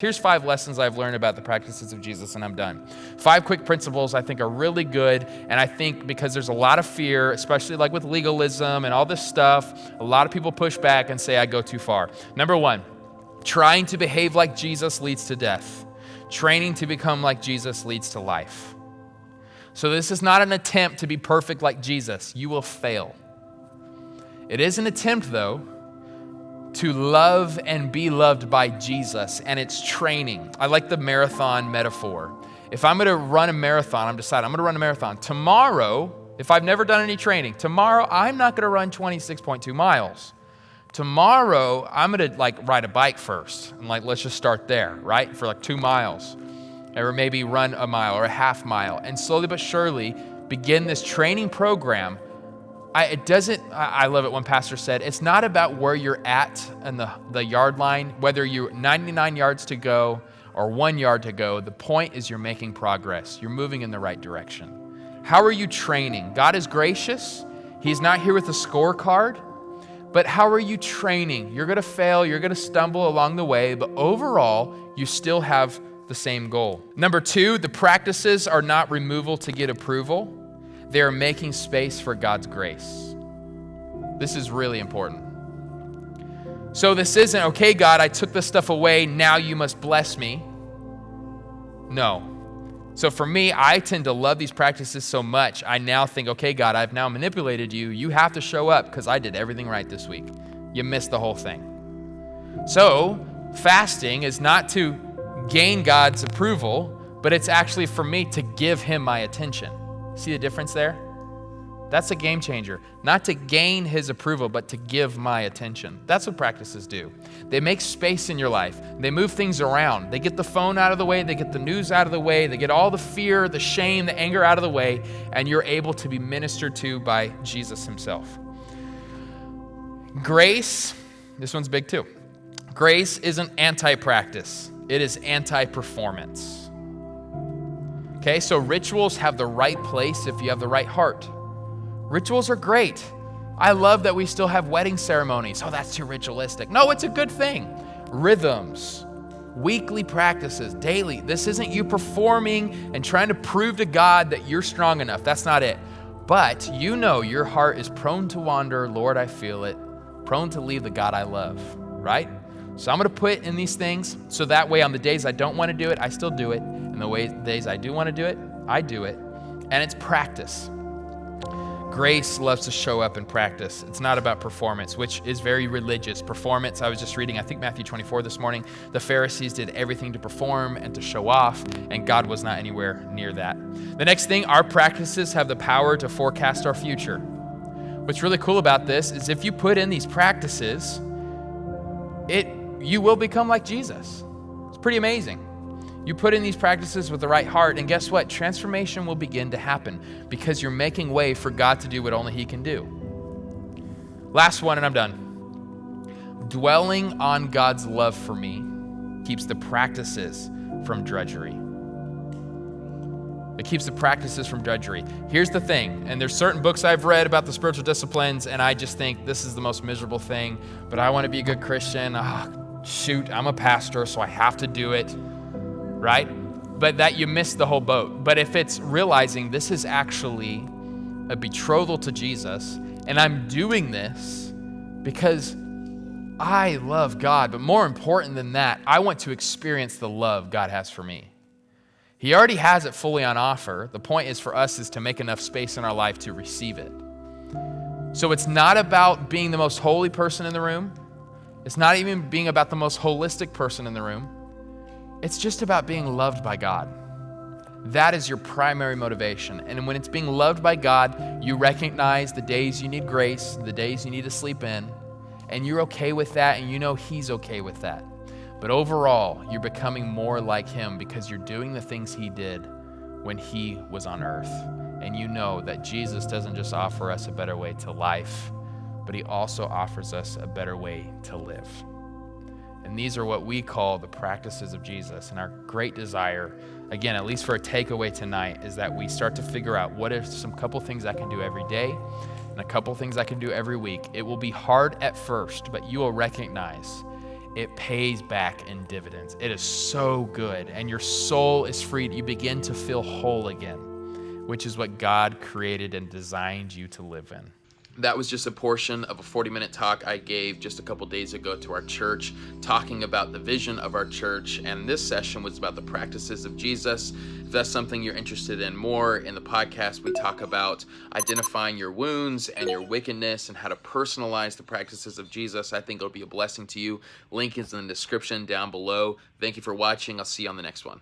Here's 5 lessons I've learned about the practices of Jesus, and I'm done. 5 quick principles I think are really good, and I think because there's a lot of fear, especially like with legalism and all this stuff, a lot of people push back and say I go too far. Number 1, trying to behave like Jesus leads to death. Training to become like Jesus leads to life. So this is not an attempt to be perfect like Jesus. You will fail. It is an attempt, though, to love and be loved by Jesus, and it's training. I like the marathon metaphor. If I'm gonna run a marathon, I'm gonna run a marathon. Tomorrow, if I've never done any training, tomorrow I'm not gonna run 26.2 miles. Tomorrow, I'm gonna ride a bike first, and let's just start there, right? For 2 miles, or maybe run a mile or a half mile, and slowly but surely begin this training program. I love it when pastor said, it's not about where you're at in the yard line, whether you're 99 yards to go or 1 yard to go. The point is you're making progress. You're moving in the right direction. How are you training? God is gracious. He's not here with a scorecard, but how are you training? You're gonna fail, you're gonna stumble along the way, but overall, you still have the same goal. Number 2, the practices are not removal to get approval. They are making space for God's grace. This is really important. So this isn't, okay, God, I took this stuff away, now you must bless me. No. So for me, I tend to love these practices so much, I now think, okay, God, I've now manipulated you. You have to show up because I did everything right this week. You missed the whole thing. So fasting is not to gain God's approval, but it's actually for me to give him my attention. See the difference there? That's a game changer. Not to gain his approval, but to give my attention. That's what practices do. They make space in your life. They move things around. They get the phone out of the way. They get the news out of the way. They get all the fear, the shame, the anger out of the way, and you're able to be ministered to by Jesus himself. Grace, this one's big too. Grace isn't anti-practice. It is anti-performance. Okay, so rituals have the right place if you have the right heart. Rituals are great. I love that we still have wedding ceremonies. Oh, that's too ritualistic. No, it's a good thing. Rhythms, weekly practices, daily. This isn't you performing and trying to prove to God that you're strong enough. That's not it. But you know your heart is prone to wander. Lord, I feel it. Prone to leave the God I love, right? So I'm going to put in these things so that way on the days I don't want to do it, I still do it. And the days I do want to do it, I do it. And it's practice. Grace loves to show up in practice. It's not about performance, which is very religious. Performance, I was just reading, I think Matthew 24 this morning. The Pharisees did everything to perform and to show off, and God was not anywhere near that. The next thing, our practices have the power to forecast our future. What's really cool about this is if you put in these practices, you will become like Jesus. It's pretty amazing. You put in these practices with the right heart, and guess what? Transformation will begin to happen because you're making way for God to do what only he can do. Last one, and I'm done. Dwelling on God's love for me keeps the practices from drudgery. It keeps the practices from drudgery. Here's the thing, and there's certain books I've read about the spiritual disciplines, and I just think this is the most miserable thing, but I want to be a good Christian. Shoot, I'm a pastor, so I have to do it. Right? But that you miss the whole boat. But if it's realizing this is actually a betrothal to Jesus, and I'm doing this because I love God, but more important than that, I want to experience the love God has for me. He already has it fully on offer. The point is for us is to make enough space in our life to receive it. So it's not about being the most holy person in the room. It's not even being about the most holistic person in the room. It's just about being loved by God. That is your primary motivation. And when it's being loved by God, you recognize the days you need grace, the days you need to sleep in, and you're okay with that, and you know he's okay with that. But overall, you're becoming more like him because you're doing the things he did when he was on earth. And you know that Jesus doesn't just offer us a better way to life, but he also offers us a better way to live. And these are what we call the practices of Jesus. And our great desire, again, at least for a takeaway tonight, is that we start to figure out what are some couple things I can do every day and a couple things I can do every week. It will be hard at first, but you will recognize it pays back in dividends. It is so good, and your soul is freed. You begin to feel whole again, which is what God created and designed you to live in. That was just a portion of a 40-minute talk I gave just a couple days ago to our church, talking about the vision of our church, and this session was about the practices of Jesus. If that's something you're interested in more, in the podcast we talk about identifying your wounds and your wickedness and how to personalize the practices of Jesus. I think it'll be a blessing to you. Link is in the description down below. Thank you for watching. I'll see you on the next one.